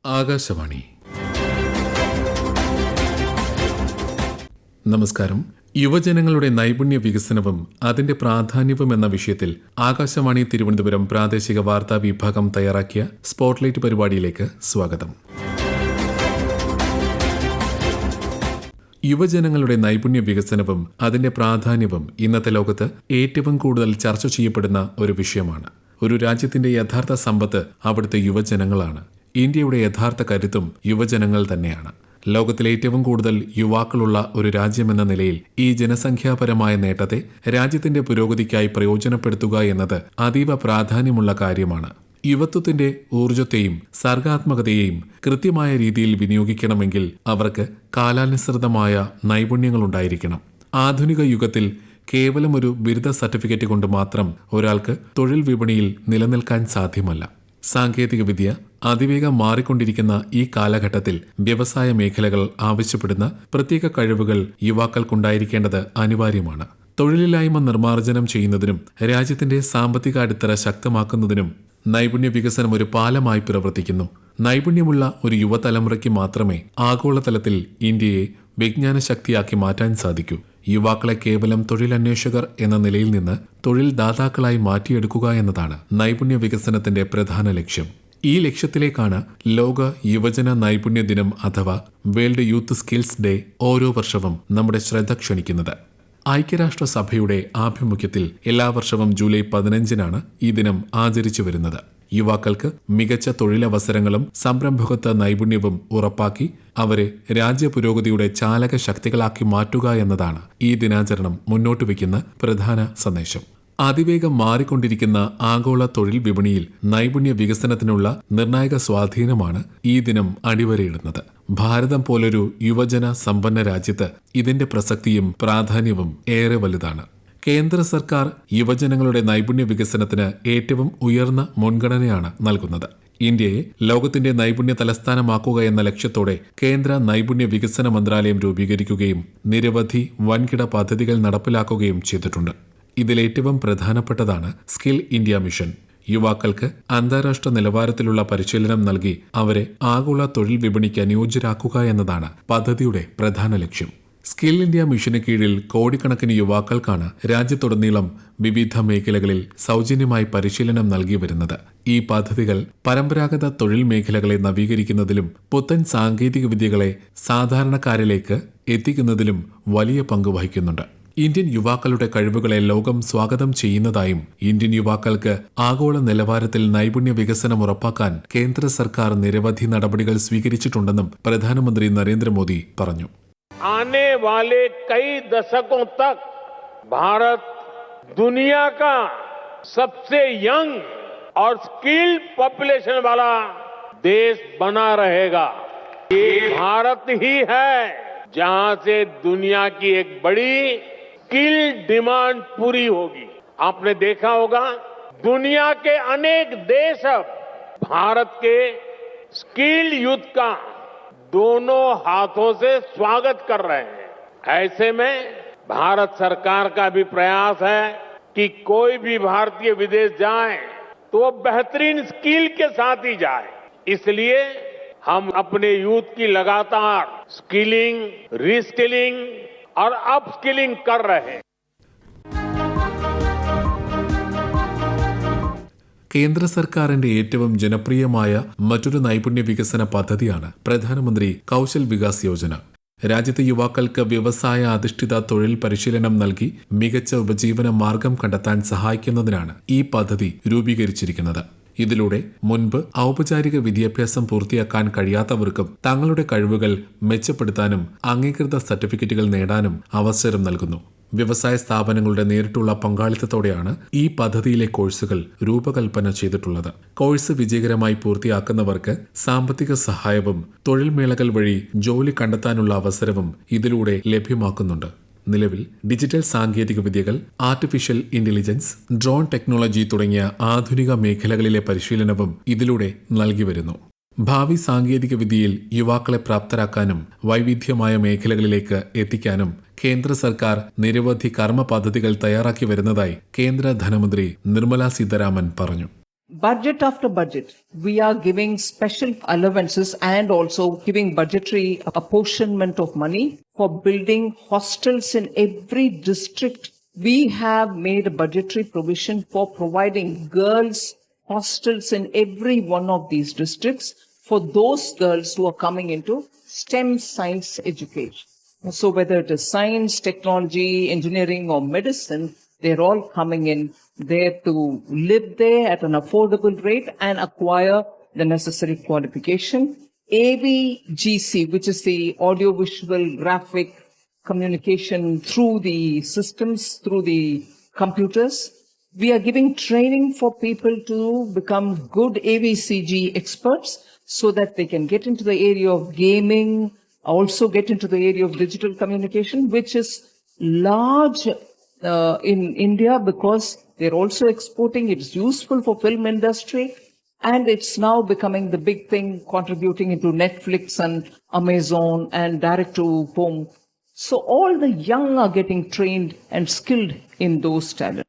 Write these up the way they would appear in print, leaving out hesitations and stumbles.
ആകാശവാണി. നമസ്കാരം. യുവജനങ്ങളുടെ നൈപുണ്യ വികസനവും അതിന്റെ പ്രാധാന്യവും എന്ന വിഷയത്തിൽ ആകാശവാണി തിരുവനന്തപുരം പ്രാദേശിക വാർത്താ വിഭാഗം തയ്യാറാക്കിയ സ്പോട്ട്ലൈറ്റ് പരിപാടിയിലേക്ക് സ്വാഗതം. യുവജനങ്ങളുടെ നൈപുണ്യ വികസനവും അതിന്റെ പ്രാധാന്യവും ഇന്നത്തെ ലോകത്ത് ഏറ്റവും കൂടുതൽ ചർച്ച ചെയ്യപ്പെടുന്ന ഒരു വിഷയമാണ്. ഒരു രാജ്യത്തിന്റെ യഥാർത്ഥ സമ്പത്ത് അവിടുത്തെ യുവജനങ്ങളാണ്. ഇന്ത്യയുടെ യഥാർത്ഥ കരുത്തും യുവജനങ്ങൾ തന്നെയാണ്. ലോകത്തിലെ ഏറ്റവും കൂടുതൽ യുവാക്കളുള്ള ഒരു രാജ്യമെന്ന നിലയിൽ ഈ ജനസംഖ്യാപരമായ നേട്ടത്തെ രാജ്യത്തിന്റെ പുരോഗതിക്കായി പ്രയോജനപ്പെടുത്തുക എന്നത് അതീവ പ്രാധാന്യമുള്ള കാര്യമാണ്. യുവത്വത്തിന്റെ ഊർജത്തെയും സർഗാത്മകതയെയും കൃത്യമായ രീതിയിൽ വിനിയോഗിക്കണമെങ്കിൽ അവർക്ക് കാലാനുസൃതമായ നൈപുണ്യങ്ങളുണ്ടായിരിക്കണം. ആധുനിക യുഗത്തിൽ കേവലം ഒരു ബിരുദ സർട്ടിഫിക്കറ്റ് കൊണ്ട് മാത്രം ഒരാൾക്ക് തൊഴിൽ വിപണിയിൽ നിലനിൽക്കാൻ സാധ്യമല്ല. സാങ്കേതികവിദ്യ അതിവേഗം മാറിക്കൊണ്ടിരിക്കുന്ന ഈ കാലഘട്ടത്തിൽ വ്യവസായ മേഖലകൾ ആവശ്യപ്പെടുന്ന പ്രത്യേക കഴിവുകൾ യുവാക്കൾക്കുണ്ടായിരിക്കേണ്ടത് അനിവാര്യമാണ്. തൊഴിലില്ലായ്മ നിർമ്മാർജ്ജനം ചെയ്യുന്നതിനും രാജ്യത്തിന്റെ സാമ്പത്തിക അടിത്തറ ശക്തമാക്കുന്നതിനും നൈപുണ്യ വികസനം ഒരു പാലമായി പ്രവർത്തിക്കുന്നു. നൈപുണ്യമുള്ള ഒരു യുവതലമുറയ്ക്ക് മാത്രമേ ആഗോളതലത്തിൽ ഇന്ത്യയെ വിജ്ഞാന ശക്തിയാക്കി മാറ്റാൻ സാധിക്കൂ. യുവാക്കളെ കേവലം തൊഴിലന്വേഷകർ എന്ന നിലയിൽ നിന്ന് തൊഴിൽ ദാതാക്കളായി മാറ്റിയെടുക്കുക എന്നതാണ് നൈപുണ്യ വികസനത്തിന്റെ പ്രധാന ലക്ഷ്യം. ഈ ലക്ഷ്യത്തിലേക്കാണ് ലോക യുവജന നൈപുണ്യ ദിനം അഥവാ വേൾഡ് യൂത്ത് സ്കിൽസ് ഡേ ഓരോ വർഷവും നമ്മുടെ ശ്രദ്ധ ക്ഷണിക്കുന്നത്. ഐക്യരാഷ്ട്രസഭയുടെ ആഭിമുഖ്യത്തിൽ എല്ലാ വർഷവും ജൂലൈ 15-നാണ് ഈ ദിനം ആചരിച്ചു വരുന്നത്. യുവാക്കൾക്ക് മികച്ച തൊഴിലവസരങ്ങളും സംരംഭകത്വ നൈപുണ്യവും ഉറപ്പാക്കി അവരെ രാജ്യപുരോഗതിയുടെ ചാലക ശക്തികളാക്കി മാറ്റുക എന്നതാണ് ഈ ദിനാചരണം മുന്നോട്ട് വയ്ക്കുന്ന പ്രധാന സന്ദേശം. അതിവേഗം മാറിക്കൊണ്ടിരിക്കുന്ന ആഗോള തൊഴിൽ വിപണിയിൽ നൈപുണ്യ വികസനത്തിനുള്ള നിർണായക സ്വാധീനമാണ് ഈ ദിനം അടിവരയിടുന്നത്. ഭാരതം പോലൊരു യുവജന സമ്പന്ന രാജ്യത്ത് ഇതിന്റെ പ്രസക്തിയും പ്രാധാന്യവും ഏറെ വലുതാണ്. കേന്ദ്ര സർക്കാർ യുവജനങ്ങളുടെ നൈപുണ്യ വികസനത്തിന് ഏറ്റവും ഉയർന്ന മുൻഗണനയാണ് നൽകുന്നത്. ഇന്ത്യയെ ലോകത്തിന്റെ നൈപുണ്യ തലസ്ഥാനമാക്കുക എന്ന ലക്ഷ്യത്തോടെ കേന്ദ്ര നൈപുണ്യ വികസന മന്ത്രാലയം രൂപീകരിക്കുകയും നിരവധി വൻകിട പദ്ധതികൾ നടപ്പിലാക്കുകയും ചെയ്തിട്ടുണ്ട്. ഇതിലേറ്റവും പ്രധാനപ്പെട്ടതാണ് സ്കിൽ ഇന്ത്യ മിഷൻ. യുവാക്കൾക്ക് അന്താരാഷ്ട്ര നിലവാരത്തിലുള്ള പരിശീലനം നൽകി അവരെ ആഗോള തൊഴിൽ വിപണിക്ക് അനുയോജ്യരാക്കുക എന്നതാണ് പദ്ധതിയുടെ പ്രധാന ലക്ഷ്യം. സ്കിൽ ഇന്ത്യ മിഷന് കീഴിൽ കോടിക്കണക്കിന് യുവാക്കൾക്കാണ് രാജ്യത്തുടനീളം വിവിധ മേഖലകളിൽ സൗജന്യമായി പരിശീലനം നൽകി വരുന്നത്. ഈ പദ്ധതികൾ പരമ്പരാഗത തൊഴിൽ മേഖലകളെ നവീകരിക്കുന്നതിലും പുത്തൻ സാങ്കേതിക വിദ്യകളെ സാധാരണക്കാരിലേക്ക് എത്തിക്കുന്നതിലും വലിയ പങ്ക് വഹിക്കുന്നുണ്ട്. ഇന്ത്യൻ യുവാക്കളുടെ കഴിവുകളെ ലോകം സ്വാഗതം ചെയ്യുന്നതായും ഇന്ത്യൻ യുവാക്കൾക്ക് ആഗോള നിലവാരത്തിൽ നൈപുണ്യ വികസനം ഉറപ്പാക്കാൻ കേന്ദ്ര സർക്കാർ നിരവധി നടപടികൾ സ്വീകരിച്ചിട്ടുണ്ടെന്നും പ്രധാനമന്ത്രി നരേന്ദ്രമോദി പറഞ്ഞു. आने वाले कई दशकों तक भारत दुनिया का सबसे यंग और स्किल्ड पॉपुलेशन वाला देश बना रहेगा. ये भारत ही है जहां से दुनिया की एक बड़ी स्किल डिमांड पूरी होगी. आपने देखा होगा दुनिया के अनेक देश अब भारत के स्किल्ड यूथ का दोनों हाथों से स्वागत कर रहे हैं. ऐसे में भारत सरकार का भी प्रयास है कि कोई भी भारतीय विदेश जाए तो वो बेहतरीन स्किल के साथ ही जाए. इसलिए हम अपने यूथ की लगातार स्किलिंग, रीस्किलिंग और अपस्किलिंग कर रहे हैं. കേന്ദ്ര സർക്കാരിന്റെ ഏറ്റവും ജനപ്രിയമായ മറ്റൊരു നൈപുണ്യ വികസന പദ്ധതിയാണ് പ്രധാനമന്ത്രി കൗശൽ വികാസ് യോജന. രാജ്യത്തെ യുവാക്കൾക്ക് വ്യവസായ അധിഷ്ഠിത തൊഴിൽ പരിശീലനം നൽകി മികച്ച ഉപജീവന മാർഗം കണ്ടെത്താൻ സഹായിക്കുന്നതിനാണ് ഈ പദ്ധതി രൂപീകരിച്ചിരിക്കുന്നത്. ഇതിലൂടെ മുൻപ് ഔപചാരിക വിദ്യാഭ്യാസം പൂർത്തിയാക്കാൻ കഴിയാത്തവർക്കും തങ്ങളുടെ കഴിവുകൾ മെച്ചപ്പെടുത്താനും അംഗീകൃത സർട്ടിഫിക്കറ്റുകൾ നേടാനും അവസരം നൽകുന്നു. വ്യവസായ സ്ഥാപനങ്ങളുടെ നേരിട്ടുള്ള പങ്കാളിത്തത്തോടെയാണ് ഈ പദ്ധതിയിലെ കോഴ്സുകൾ രൂപകൽപ്പന ചെയ്തിട്ടുള്ളത്. കോഴ്സ് വിജയകരമായി പൂർത്തിയാക്കുന്നവർക്ക് സാമ്പത്തിക സഹായവും തൊഴിൽ മേളകൾ വഴി ജോലി കണ്ടെത്താനുള്ള അവസരവും ഇതിലൂടെ ലഭ്യമാക്കുന്നുണ്ട്. നിലവിൽ ഡിജിറ്റൽ സാങ്കേതിക വിദ്യകൾ, ആർട്ടിഫിഷ്യൽ ഇന്റലിജൻസ്, ഡ്രോൺ ടെക്നോളജി തുടങ്ങിയ ആധുനിക മേഖലകളിലെ പരിശീലനവും ഇതിലൂടെ നൽകി വരുന്നു. ഭാവി സാങ്കേതിക വിദ്യയിൽ യുവാക്കളെ പ്രാപ്തരാക്കാനും വൈവിധ്യമായ മേഖലകളിലേക്ക് എത്തിക്കാനും കേന്ദ്ര സർക്കാർ നിരവധി കർമ്മ പദ്ധതികൾ തയ്യാറാക്കി വരുന്നതായി കേന്ദ്ര ധനമന്ത്രി നിർമ്മല സീതാരാമൻ പറഞ്ഞു. budget after budget, we are giving special allowances and also giving budgetary apportionment of money for building hostels in every district. We have made a budgetary provision for providing girls hostels in every one of these districts for those girls who are coming into STEM science education. So whether it is science, technology, engineering or medicine, they're all coming in there to live there at an affordable rate and acquire the necessary qualification. AVGC, which is the audiovisual graphic communication through the systems, through the computers. We are giving training for people to become good AVCG experts so that they can get into the area of gaming, also get into the area of digital communication, which is large in India because they're also exporting. It's useful for film industry. And it's now becoming the big thing, contributing into Netflix and Amazon and direct to home. So all the young are getting trained and skilled in those talents.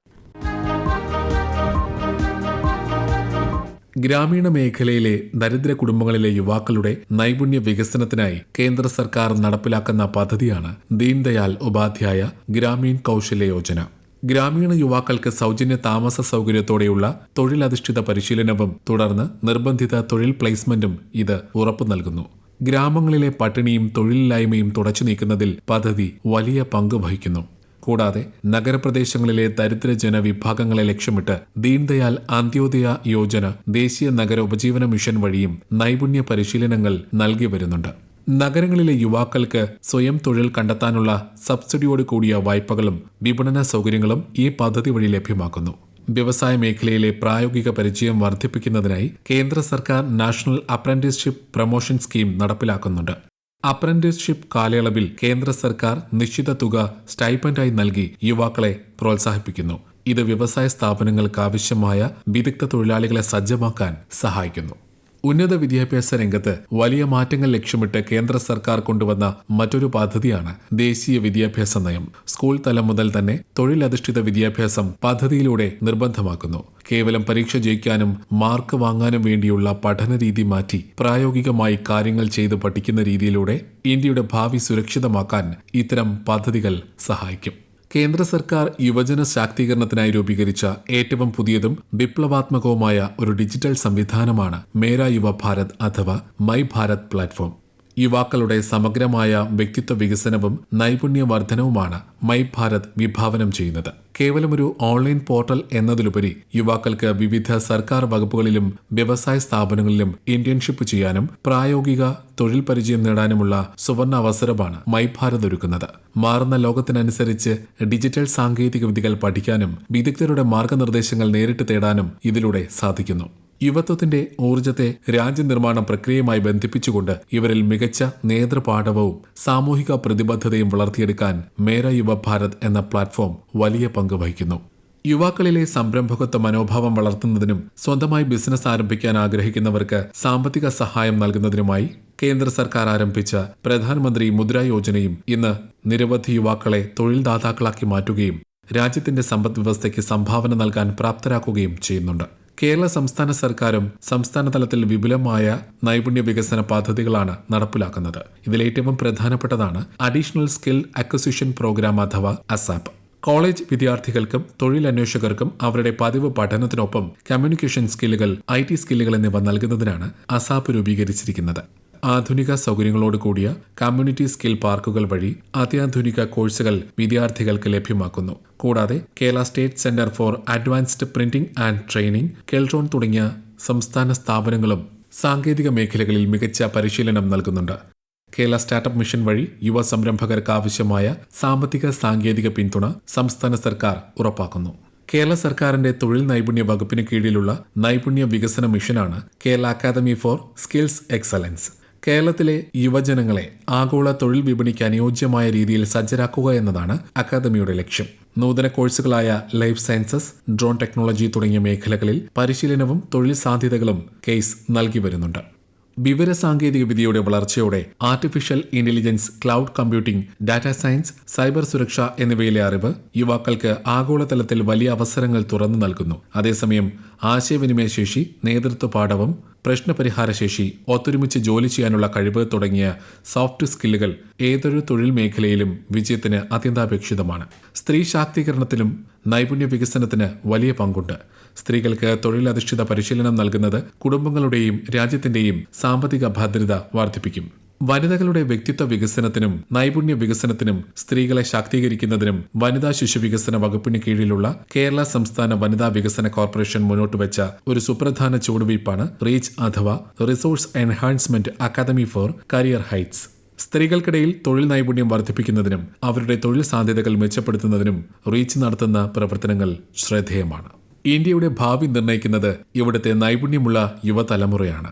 ഗ്രാമീണ മേഖലയിലെ ദരിദ്ര കുടുംബങ്ങളിലെ യുവാക്കളുടെ നൈപുണ്യ വികസനത്തിനായി കേന്ദ്ര സർക്കാർ നടപ്പിലാക്കുന്ന പദ്ധതിയാണ് ദീൻദയാൽ ഉപാധ്യായ ഗ്രാമീൺ കൗശല്യ യോജന. ഗ്രാമീണ യുവാക്കൾക്ക് സൗജന്യ താമസ സൗകര്യത്തോടെയുള്ള തൊഴിലധിഷ്ഠിത പരിശീലനവും തുടർന്ന് നിർബന്ധിത തൊഴിൽ പ്ലേസ്മെന്റും ഇത് ഉറപ്പു നൽകുന്നു. ഗ്രാമങ്ങളിലെ പട്ടിണിയും തൊഴിലില്ലായ്മയും തുടച്ചു നീക്കുന്നതിൽ പദ്ധതി വലിയ പങ്ക് വഹിക്കുന്നു. കൂടാതെ നഗരപ്രദേശങ്ങളിലെ ദരിദ്ര ജനവിഭാഗങ്ങളെ ലക്ഷ്യമിട്ട് ദീൻദയാൽ അന്ത്യോദയ യോജന ദേശീയ നഗര ഉപജീവന മിഷൻ വഴിയും നൈപുണ്യ പരിശീലനങ്ങൾ നൽകി വരുന്നുണ്ട്. നഗരങ്ങളിലെ യുവാക്കൾക്ക് സ്വയം തൊഴിൽ കണ്ടെത്താനുള്ള സബ്സിഡിയോട് കൂടിയ വായ്പകളും വിപണന സൗകര്യങ്ങളും ഈ പദ്ധതി വഴി ലഭ്യമാക്കുന്നു. വ്യവസായ മേഖലയിലെ പ്രായോഗിക പരിചയം വർദ്ധിപ്പിക്കുന്നതിനായി കേന്ദ്ര സർക്കാർ നാഷണൽ അപ്രന്റീസ്ഷിപ്പ് പ്രൊമോഷൻ സ്കീം നടപ്പിലാക്കുന്നുണ്ട്. അപ്രന്റീസ്ഷിപ്പ് കാലയളവിൽ കേന്ദ്ര സർക്കാർ നിശ്ചിത തുക സ്റ്റൈപ്പൻഡായി നൽകി യുവാക്കളെ പ്രോത്സാഹിപ്പിക്കുന്നു. ഇത് വ്യവസായ സ്ഥാപനങ്ങൾക്ക് ആവശ്യമായ വിദഗ്ധ തൊഴിലാളികളെ സജ്ജമാക്കാൻ സഹായിക്കുന്നു. ഉന്നത വിദ്യാഭ്യാസ രംഗത്ത് വലിയ മാറ്റങ്ങൾ ലക്ഷ്യമിട്ട് കേന്ദ്ര സർക്കാർ കൊണ്ടുവന്ന മറ്റൊരു പദ്ധതിയാണ് ദേശീയ വിദ്യാഭ്യാസ നയം. സ്കൂൾ തലം മുതൽ തന്നെ തൊഴിലധിഷ്ഠിത വിദ്യാഭ്യാസം പദ്ധതിയിലൂടെ നിർബന്ധമാക്കുന്നു. കേവലം പരീക്ഷ ജയിക്കാനും മാർക്ക് വാങ്ങാനും വേണ്ടിയുള്ള പഠനരീതി മാറ്റി പ്രായോഗികമായി കാര്യങ്ങൾ ചെയ്ത് പഠിക്കുന്ന രീതിയിലൂടെ ഇന്ത്യയുടെ ഭാവി സുരക്ഷിതമാക്കാൻ ഇത്തരം പദ്ധതികൾ സഹായിക്കും. കേന്ദ്ര സർക്കാർ യുവജന ശാക്തീകരണത്തിനായി രൂപീകരിച്ച ഏറ്റവും പുതിയതും വിപ്ലവാത്മകവുമായ ഒരു ഡിജിറ്റൽ സംവിധാനമാണ് മേരാ യുവ ഭാരത് അഥവാ മൈ ഭാരത് പ്ലാറ്റ്ഫോം. യുവാക്കളുടെ സമഗ്രമായ വ്യക്തിത്വ വികസനവും നൈപുണ്യവർദ്ധനവുമാണ് മൈ ഭാരത് വിഭാവനം ചെയ്യുന്നത്. കേവലമൊരു ഓൺലൈൻ പോർട്ടൽ എന്നതിലുപരി യുവാക്കൾക്ക് വിവിധ സർക്കാർ വകുപ്പുകളിലും വ്യവസായ സ്ഥാപനങ്ങളിലും ഇന്റേൺഷിപ്പ് ചെയ്യാനും പ്രായോഗിക തൊഴിൽ പരിചയം നേടാനുമുള്ള സുവർണ അവസരമാണ് മൈ ഭാരത് ഒരുക്കുന്നത്. മാറുന്ന ലോകത്തിനനുസരിച്ച് ഡിജിറ്റൽ സാങ്കേതിക വിദ്യകൾ പഠിക്കാനും വിദഗ്ധരുടെ മാർഗനിർദ്ദേശങ്ങൾ നേരിട്ട് തേടാനും ഇതിലൂടെ സാധിക്കുന്നു. യുവത്വത്തിന്റെ ഊർജ്ജത്തെ രാജ്യനിർമ്മാണ പ്രക്രിയയുമായി ബന്ധിപ്പിച്ചുകൊണ്ട് ഇവരിൽ മികച്ച നേതൃപാഠവും സാമൂഹിക പ്രതിബദ്ധതയും വളർത്തിയെടുക്കാൻ മേരാ യുവ ഭാരത് എന്ന പ്ലാറ്റ്ഫോം വലിയ പങ്ക് വഹിക്കുന്നു. യുവാക്കളിലെ സംരംഭകത്വ മനോഭാവം വളർത്തുന്നതിനും സ്വന്തമായി ബിസിനസ് ആരംഭിക്കാൻ ആഗ്രഹിക്കുന്നവർക്ക് സാമ്പത്തിക സഹായം നൽകുന്നതിനുമായി കേന്ദ്ര സർക്കാർ ആരംഭിച്ച പ്രധാനമന്ത്രി മുദ്ര യോജനയും ഇന്ന് നിരവധി യുവാക്കളെ തൊഴിൽദാതാക്കളാക്കി മാറ്റുകയും രാജ്യത്തിന്റെ സമ്പദ് വ്യവസ്ഥയ്ക്ക് സംഭാവന നൽകാൻ പ്രാപ്തരാക്കുകയും ചെയ്യുന്നുണ്ട്. കേരള സംസ്ഥാന സർക്കാരും സംസ്ഥാന തലത്തിൽ വിപുലമായ നൈപുണ്യ വികസന പദ്ധതികളാണ് നടപ്പിലാക്കുന്നത്. ഇതിലേറ്റവും പ്രധാനപ്പെട്ടതാണ് അഡീഷണൽ സ്കിൽ അക്വസിഷൻ പ്രോഗ്രാം അഥവാ അസാപ്പ്. കോളേജ് വിദ്യാർത്ഥികൾക്കും തൊഴിലന്വേഷകർക്കും അവരുടെ പതിവ് പഠനത്തിനൊപ്പം കമ്മ്യൂണിക്കേഷൻ സ്കില്ലുകൾ, IT സ്കില്ലുകൾ എന്നിവ നൽകുന്നതിനാണ് അസാപ്പ് രൂപീകരിച്ചിരിക്കുന്നത്. ആധുനിക സൗകര്യങ്ങളോട് കൂടിയ കമ്മ്യൂണിറ്റി സ്കിൽ പാർക്കുകൾ വഴി അത്യാധുനിക കോഴ്സുകൾ വിദ്യാർത്ഥികൾക്ക് ലഭ്യമാക്കുന്നു. കൂടാതെ Kerala state centre for advanced printing and training, Keltron തുടങ്ങിയ സംസ്ഥാന സ്ഥാപനങ്ങളും സാങ്കേതിക മേഖലകളിൽ മികച്ച പരിശീലനം നൽകുന്നുണ്ട്. കേരള സ്റ്റാർട്ടപ്പ് മിഷൻ വഴി യുവ സംരംഭകർക്ക് ആവശ്യമായ സാമ്പത്തിക സാങ്കേതിക പിന്തുണ സംസ്ഥാന സർക്കാർ ഉറപ്പാക്കുന്നു. കേരള സർക്കാരിന്റെ തൊഴിൽ നൈപുണ്യ വകുപ്പിന് കീഴിലുള്ള നൈപുണ്യ വികസന മിഷനാണ് Kerala academy for skills excellence. കേരളത്തിലെ യുവജനങ്ങളെ ആഗോള തൊഴിൽ വിപണിക്ക് അനുയോജ്യമായ രീതിയിൽ സജ്ജരാക്കുക എന്നതാണ് അക്കാദമിയുടെ ലക്ഷ്യം. നൂതന കോഴ്സുകളായ ലൈഫ് സയൻസസ്, ഡ്രോൺ ടെക്നോളജി തുടങ്ങിയ മേഖലകളിൽ പരിശീലനവും തൊഴിൽ സാധ്യതകളും കേസ് നൽകി വരുന്നുണ്ട്. വിവരസാങ്കേതിക വിദ്യയുടെ വളർച്ചയോടെ artificial intelligence, cloud computing, data science, cyber സുരക്ഷ എന്നിവയിലെ അറിവ് യുവാക്കൾക്ക് ആഗോളതലത്തിൽ വലിയ അവസരങ്ങൾ തുറന്നു നൽകുന്നു. അതേസമയം ആശയവിനിമയ ശേഷി, നേതൃത്വ പാഠവും, പ്രശ്നപരിഹാരശേഷി, ഒത്തൊരുമിച്ച് ജോലി ചെയ്യാനുള്ള കഴിവ് തുടങ്ങിയ സോഫ്റ്റ് സ്കില്ലുകൾ ഏതൊരു തൊഴിൽ മേഖലയിലും വിജയത്തിന് അത്യന്താപേക്ഷിതമാണ്. സ്ത്രീ ശാക്തീകരണത്തിലും നൈപുണ്യ വികസനത്തിന് വലിയ പങ്കുണ്ട്. സ്ത്രീകൾക്ക് തൊഴിലധിഷ്ഠിത പരിശീലനം നൽകുന്നത് കുടുംബങ്ങളുടെയും രാജ്യത്തിന്റെയും സാമ്പത്തിക ഭദ്രത വർദ്ധിപ്പിക്കും. വനിതകളുടെ വ്യക്തിത്വ വികസനത്തിനും നൈപുണ്യ വികസനത്തിനും സ്ത്രീകളെ ശാക്തീകരിക്കുന്നതിനും വനിതാ ശിശു വികസന വകുപ്പിന് കീഴിലുള്ള കേരള സംസ്ഥാന വനിതാ വികസന കോർപ്പറേഷൻ മുന്നോട്ടുവച്ച ഒരു സുപ്രധാന ചുവടുവയ്പ്പാണ് റീച്ച് അഥവാ resource enhancement academy for career heights. സ്ത്രീകൾക്കിടയിൽ തൊഴിൽ നൈപുണ്യം വർദ്ധിപ്പിക്കുന്നതിനും അവരുടെ തൊഴിൽ സാധ്യതകൾ മെച്ചപ്പെടുത്തുന്നതിനും റീച്ച് നടത്തുന്ന പ്രവർത്തനങ്ങൾ ശ്രദ്ധേയമാണ്. ഇന്ത്യയുടെ ഭാവി നിർണ്ണയിക്കുന്നത് ഇവിടുത്തെ നൈപുണ്യമുള്ള യുവതലമുറയാണ്.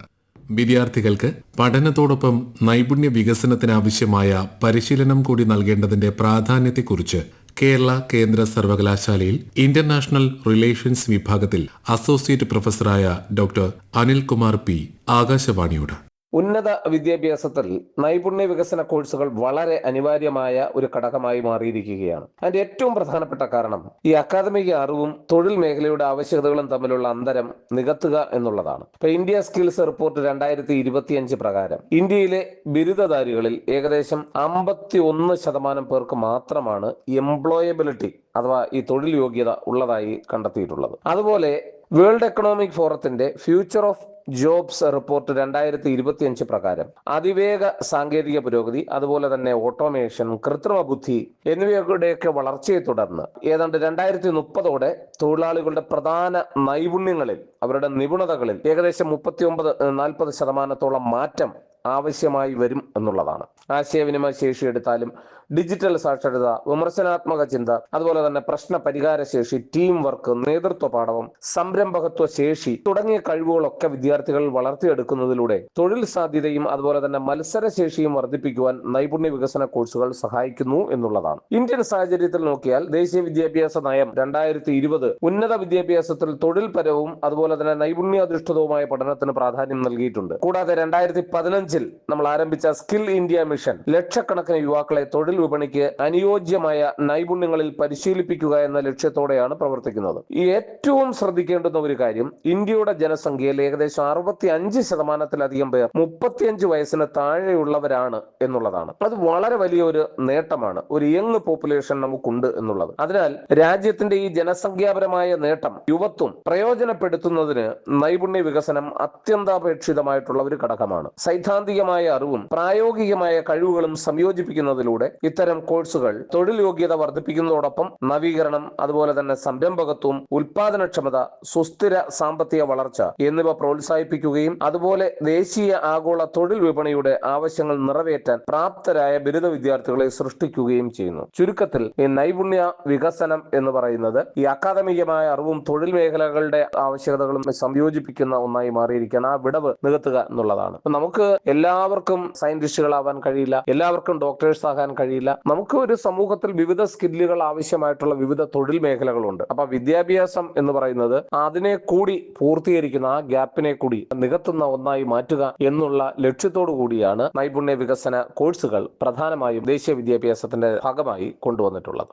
വിദ്യാർത്ഥികൾക്ക് പഠനത്തോടൊപ്പം നൈപുണ്യ വികസനത്തിനാവശ്യമായ പരിശീലനം കൂടി നൽകേണ്ടതിന്റെ പ്രാധാന്യത്തെക്കുറിച്ച് കേരള കേന്ദ്ര സർവകലാശാലയിൽ ഇന്റർനാഷണൽ റിലേഷൻസ് വിഭാഗത്തിൽ അസോസിയേറ്റ് പ്രൊഫസറായ ഡോക്ടർ അനിൽകുമാർ പി ആകാശവാണിയോട്. ഉന്നത വിദ്യാഭ്യാസത്തിൽ നൈപുണ്യ വികസന കോഴ്സുകൾ വളരെ അനിവാര്യമായ ഒരു ഘടകമായി മാറിയിരിക്കുകയാണ്. അതിന്റെ ഏറ്റവും പ്രധാനപ്പെട്ട കാരണം ഈ അക്കാദമിക അറിവും തൊഴിൽ മേഖലയുടെ ആവശ്യകതകളും തമ്മിലുള്ള അന്തരം നികത്തുക എന്നുള്ളതാണ്. ഇപ്പൊ ഇന്ത്യ സ്കിൽസ് റിപ്പോർട്ട് 2025 പ്രകാരം ഇന്ത്യയിലെ ബിരുദധാരികളിൽ ഏകദേശം 51% പേർക്ക് മാത്രമാണ് എംപ്ലോയബിലിറ്റി അഥവാ ഈ തൊഴിൽ യോഗ്യത ഉള്ളതായി കണ്ടെത്തിയിട്ടുള്ളത്. അതുപോലെ വേൾഡ് എക്കണോമിക് ഫോറത്തിന്റെ ഫ്യൂച്ചർ ഓഫ് ജോബ്സ് റിപ്പോർട്ട് 2025 പ്രകാരം അതിവേഗ സാങ്കേതിക പുരോഗതി, അതുപോലെ തന്നെ ഓട്ടോമേഷൻ, കൃത്രിമ ബുദ്ധി എന്നിവയുടെയൊക്കെ വളർച്ചയെ തുടർന്ന് ഏതാണ്ട് 2030 തൊഴിലാളികളുടെ പ്രധാന നൈപുണ്യങ്ങളിൽ, അവരുടെ നിപുണതകളിൽ ഏകദേശം 39-40% മാറ്റം ആവശ്യമായി വരും എന്നുള്ളതാണ്. ആശയവിനിമയ ശേഷി എടുത്താലും ഡിജിറ്റൽ സാക്ഷരത, വിമർശനാത്മക ചിന്ത, അതുപോലെ തന്നെ പ്രശ്ന പരിഹാര ശേഷി, ടീം വർക്ക്, നേതൃത്വ പാഠവും, സംരംഭകത്വ ശേഷി തുടങ്ങിയ കഴിവുകളൊക്കെ വിദ്യാർത്ഥികൾ വളർത്തിയെടുക്കുന്നതിലൂടെ തൊഴിൽ സാധ്യതയും അതുപോലെ തന്നെ മത്സരശേഷിയും വർദ്ധിപ്പിക്കുവാൻ നൈപുണ്യ വികസന കോഴ്സുകൾ സഹായിക്കുന്നു എന്നുള്ളതാണ്. ഇന്ത്യൻ സാഹചര്യത്തിൽ നോക്കിയാൽ ദേശീയ വിദ്യാഭ്യാസ നയം 2020 ഉന്നത വിദ്യാഭ്യാസത്തിൽ തൊഴിൽപരവും അതുപോലെ തന്നെ നൈപുണ്യാധിഷ്ഠിതവുമായ പഠനത്തിന് പ്രാധാന്യം നൽകിയിട്ടുണ്ട്. കൂടാതെ 2015 നമ്മൾ ആരംഭിച്ച സ്കിൽ ഇന്ത്യ മിഷൻ ലക്ഷക്കണക്കിന് യുവാക്കളെ തൊഴിൽ വിപണിക്ക് അനുയോജ്യമായ നൈപുണ്യങ്ങളിൽ പരിശീലിപ്പിക്കുക എന്ന ലക്ഷ്യത്തോടെയാണ് പ്രവർത്തിക്കുന്നത്. ഈ ഏറ്റവും ശ്രദ്ധിക്കേണ്ടുന്ന ഒരു കാര്യം, ഇന്ത്യയുടെ ജനസംഖ്യയിൽ ഏകദേശം 65%-ലധികം പേർ 35 വയസ്സിന് താഴെയുള്ളവരാണ് എന്നുള്ളതാണ്. അത് വളരെ വലിയൊരു നേട്ടമാണ്. ഒരു യങ് പോപ്പുലേഷൻ നമുക്കുണ്ട് എന്നുള്ളത്. അതിനാൽ രാജ്യത്തിന്റെ ഈ ജനസംഖ്യാപരമായ നേട്ടം, യുവത്വം പ്രയോജനപ്പെടുത്തുന്നതിന് നൈപുണ്യ വികസനം അത്യന്താപേക്ഷിതമായിട്ടുള്ള ഒരു ഘടകമാണ്. സൈദ്ധാന്തികമായ അറിവും പ്രായോഗികമായ കഴിവുകളും സംയോജിപ്പിക്കുന്നതിലൂടെ ഇത്തരം കോഴ്സുകൾ തൊഴിൽ യോഗ്യത വർദ്ധിപ്പിക്കുന്നതോടൊപ്പം നവീകരണം, അതുപോലെ തന്നെ സംരംഭകത്വം, ഉൽപാദനക്ഷമത, സുസ്ഥിര സാമ്പത്തിക വളർച്ച എന്നിവ പ്രോത്സാഹിപ്പിക്കുകയും അതുപോലെ ദേശീയ ആഗോള തൊഴിൽ വിപണിയുടെ ആവശ്യങ്ങൾ നിറവേറ്റാൻ പ്രാപ്തരായ ബിരുദ വിദ്യാർത്ഥികളെ സൃഷ്ടിക്കുകയും ചെയ്യുന്നു. ചുരുക്കത്തിൽ ഈ നൈപുണ്യ വികസനം എന്ന് പറയുന്നത് ഈ അക്കാദമികമായ അറിവും തൊഴിൽ മേഖലകളുടെ ആവശ്യകതകളും സംയോജിപ്പിക്കുന്ന ഒന്നായി മാറിയിരിക്കുകയാണ്. ആ വിടവ് നികത്തുക എന്നുള്ളതാണ്. നമുക്ക് എല്ലാവർക്കും സയന്റിസ്റ്റുകളാവാൻ കഴിയില്ല, എല്ലാവർക്കും ഡോക്ടേഴ്സ് ആകാൻ കഴിയില്ല. നമുക്ക് ഒരു സമൂഹത്തിൽ വിവിധ സ്കില്ലുകൾ ആവശ്യമായിട്ടുള്ള വിവിധ തൊഴിൽ മേഖലകളുണ്ട്. അപ്പൊ വിദ്യാഭ്യാസം എന്ന് പറയുന്നത് അതിനെ കൂടി പൂർത്തീകരിക്കുന്ന, ആ ഗ്യാപ്പിനെ കൂടി നികത്തുന്ന ഒന്നായി മാറ്റുക എന്നുള്ള ലക്ഷ്യത്തോടു കൂടിയാണ് നൈപുണ്യ വികസന കോഴ്സുകൾ പ്രധാനമായും ദേശീയ വിദ്യാഭ്യാസത്തിന്റെ ഭാഗമായി കൊണ്ടുവന്നിട്ടുള്ളത്.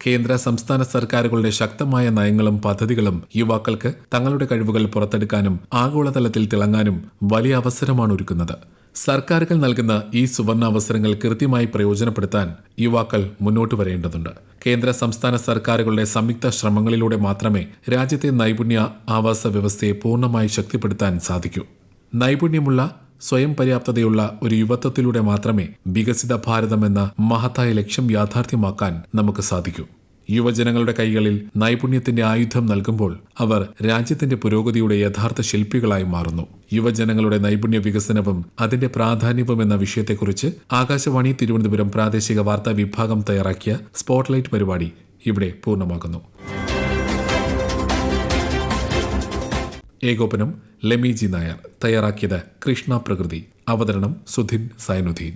കേന്ദ്ര സംസ്ഥാന സർക്കാരുകളുടെ ശക്തമായ നയങ്ങളും പദ്ധതികളും യുവാക്കൾക്ക് തങ്ങളുടെ കഴിവുകൾ പുറത്തെടുക്കാനും ആഗോളതലത്തിൽ തിളങ്ങാനും വലിയ അവസരമാണ് ഒരുക്കുന്നത്. സർക്കാരുകൾ നൽകുന്ന ഈ സുവർണാവസരങ്ങൾ കൃത്യമായി പ്രയോജനപ്പെടുത്താൻ യുവാക്കൾ മുന്നോട്ട് വരേണ്ടതുണ്ട്. കേന്ദ്ര സംസ്ഥാന സർക്കാരുകളുടെ സംയുക്ത ശ്രമങ്ങളിലൂടെ മാത്രമേ രാജ്യത്തെ നൈപുണ്യ ആവാസ വ്യവസ്ഥയെ പൂർണ്ണമായി ശക്തിപ്പെടുത്താൻ സാധിക്കൂ. നൈപുണ്യമുള്ള, സ്വയം പര്യാപ്തതയുള്ള ഒരു യുവത്വത്തിലൂടെ മാത്രമേ വികസിത ഭാരതം എന്ന മഹത്തായ ലക്ഷ്യം യാഥാർത്ഥ്യമാക്കാൻ നമുക്ക് സാധിക്കൂ. യുവജനങ്ങളുടെ കൈകളിൽ നൈപുണ്യത്തിന്റെ ആയുധം നൽകുമ്പോൾ അവർ രാജ്യത്തിന്റെ പുരോഗതിയുടെ യഥാർത്ഥ ശില്പികളായി മാറുന്നു. യുവജനങ്ങളുടെ നൈപുണ്യ വികസനവും അതിന്റെ പ്രാധാന്യവും എന്ന വിഷയത്തെക്കുറിച്ച് ആകാശവാണി തിരുവനന്തപുരം പ്രാദേശിക വാർത്താ വിഭാഗം തയ്യാറാക്കിയ സ്പോട്ട്ലൈറ്റ് പരിപാടി ഇവിടെ പൂർണ്ണമാകുന്നു. ഏകോപനം ലെമി ജി നായർ. തയ്യാറാക്കിയത് കൃഷ്ണ പ്രകൃതി. അവതരണം സുധിൻ സൈനുദ്ദീൻ.